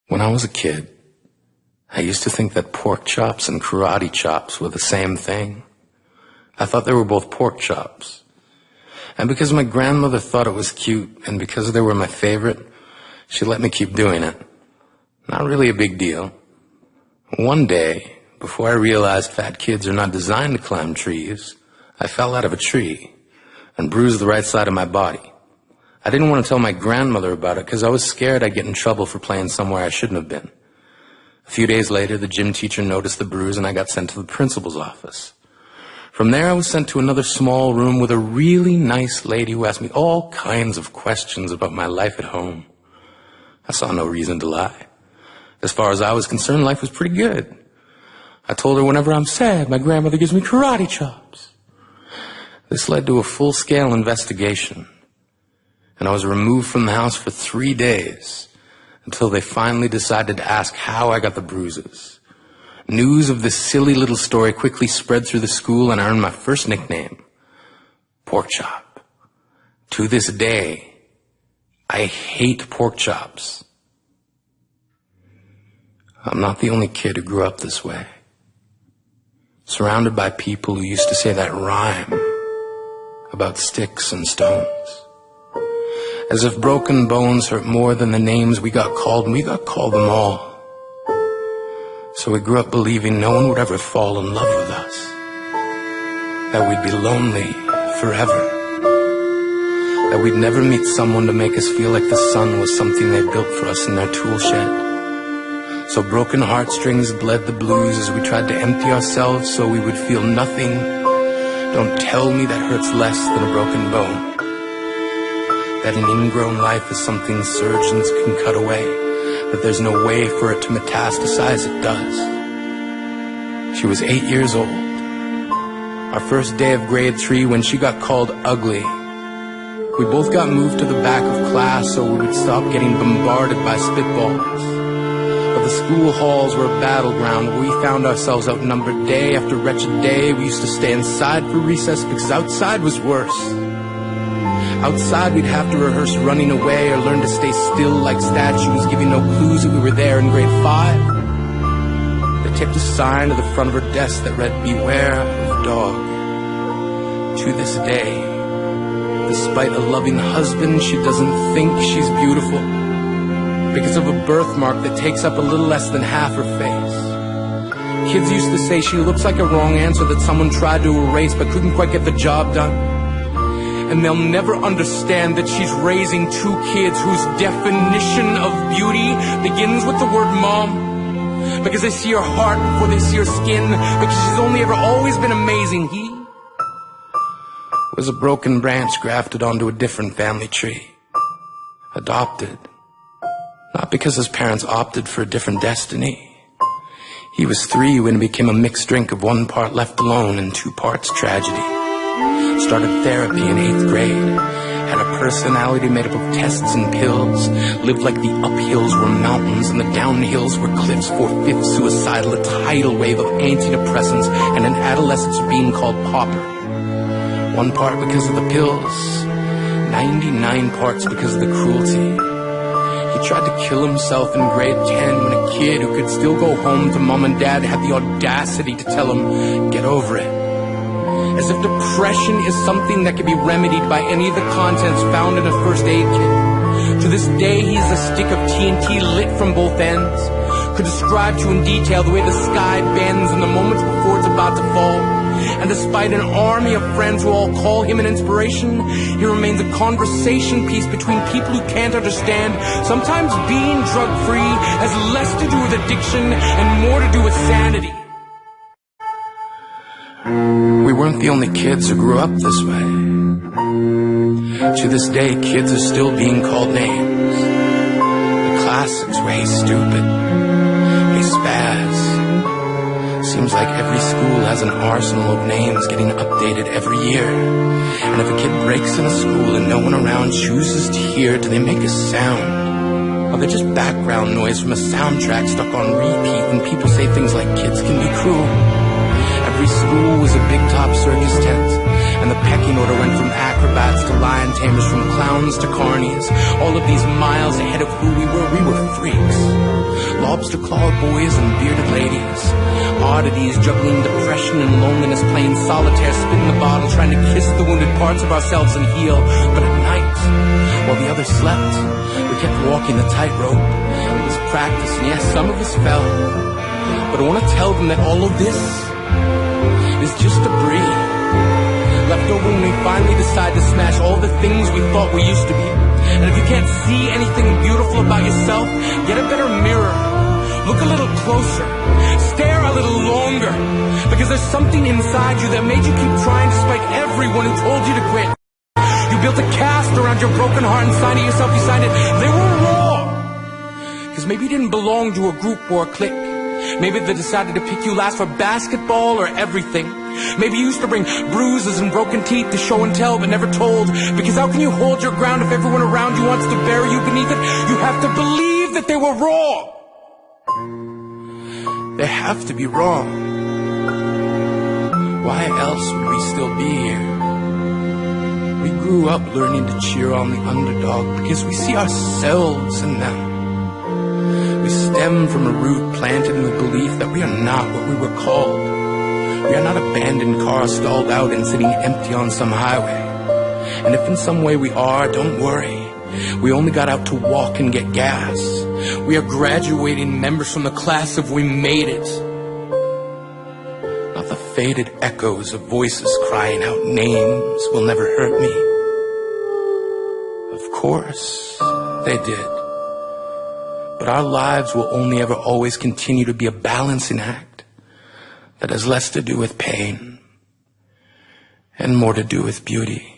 When I was a kid, I used to think that pork chops and karate chops were the same thing. I thought they were both pork chops. And because my grandmother thought it was cute, and because they were my favorite, she let me keep doing it. Not really a big deal. One day, before I realized fat kids are not designed to climb trees, I fell out of a tree and bruised the right side of my body. I didn't want to tell my grandmother about it because I was scared I'd get in trouble for playing somewhere I shouldn't have been. A few days later, the gym teacher noticed the bruise and I got sent to the principal's office. From there, I was sent to another small room with a really nice lady who asked me all kinds of questions about my life at home. I saw no reason to lie. As far as I was concerned, life was pretty good. I told her whenever I'm sad, my grandmother gives me karate chops. This led to a full-scale investigation, and I was removed from the house for 3 days until they finally decided to ask how I got the bruises. News of this silly little story quickly spread through the school, and I earned my first nickname, Pork Chop. To this day, I hate pork chops. I'm not the only kid who grew up this way, surrounded by people who used to say that rhyme about sticks and stones. As if broken bones hurt more than the names we got called, and we got called them all. So we grew up believing no one would ever fall in love with us, that we'd be lonely forever, that we'd never meet someone to make us feel like the sun was something they built for us in their tool shed. So broken heartstrings bled the blues as we tried to empty ourselves so we would feel nothing. Don't tell me that hurts less than a broken bone. That an ingrown life is something surgeons can cut away, that there's no way for it to metastasize. It does. She was 8 years old. Our first day of grade 3 when she got called ugly. We both got moved to the back of class so we would stop getting bombarded by spitballs. But the school halls were a battleground where we found ourselves outnumbered day after wretched day. We used to stay inside for recess because outside was worse. Outside we'd have to rehearse running away or learn to stay still like statues, giving no clues that we were there in grade 5. They taped a sign to the front of her desk that read, "Beware of dog." To this day, despite a loving husband, she doesn't think she's beautiful because of a birthmark that takes up a little less than half her face. Kids used to say she looks like a wrong answer that someone tried to erase but couldn't quite get the job done. And they'll never understand that she's raising 2 kids whose definition of beauty begins with the word mom. Because they see her heart before they see her skin. Because she's only ever always been amazing. He was a broken branch grafted onto a different family tree. Adopted. Not because his parents opted for a different destiny. He was 3 when it became a mixed drink of 1 part left alone and 2 parts tragedy. Started therapy in 8th grade, had a personality made up of tests and pills, lived like the uphills were mountains and the downhills were cliffs, 4/5 suicidal, a tidal wave of antidepressants, and an adolescence being called pauper. 1 part because of the pills, 99 parts because of the cruelty. He tried to kill himself in grade 10 when a kid who could still go home to mom and dad had the audacity to tell him, "Get over it." As if depression is something that can be remedied by any of the contents found in a first aid kit. To this day, he's a stick of TNT lit from both ends. Could describe to you in detail the way the sky bends in the moments before it's about to fall. And despite an army of friends who all call him an inspiration, he remains a conversation piece between people who can't understand. Sometimes being drug-free has less to do with addiction and more to do with sanity. We weren't the only kids who grew up this way. To this day, kids are still being called names. The classics were, "Hey stupid," "Hey spaz." Seems like every school has an arsenal of names getting updated every year. And if a kid breaks in a school and no one around chooses to hear, do they make a sound? Or they're just background noise from a soundtrack stuck on repeat when people say things like kids can be cruel. Every school was a big top circus tent, And the pecking order went from acrobats to lion tamers, from clowns to carnies. All of these miles ahead of who we were freaks. Lobster-clawed boys and bearded ladies. Oddities juggling depression and loneliness, playing solitaire, spinning the bottle, trying to kiss the wounded parts of ourselves and heal. But at night, while the others slept, we kept walking the tightrope. It was practice, and yes, some of us fell. But I want to tell them that all of this is just debris left over when we finally decide to smash all the things we thought we used to be. And if you can't see anything beautiful about yourself, get a better mirror. Look a little closer. Stare a little longer. Because there's something inside you that made you keep trying despite everyone who told you to quit. You built a cast around your broken heart, and signed it yourself. You signed it. They were raw. Because maybe you didn't belong to a group or a clique. Maybe they decided to pick you last for basketball or everything. Maybe you used to bring bruises and broken teeth to show and tell but never told. Because how can you hold your ground if everyone around you wants to bury you beneath it? You have to believe that they were raw. They have to be wrong. Why else would we still be here? We grew up learning to cheer on the underdog because we see ourselves in them. We stem from a root planted in the belief that we are not what we were called. We are not abandoned cars stalled out and sitting empty on some highway. And if in some way we are, don't worry. We only got out to walk and get gas. We are graduating members from the class of We Made It. Not the faded echoes of voices crying out names will never hurt me. Of course, they did. But our lives will only ever always continue to be a balancing act that has less to do with pain and more to do with beauty.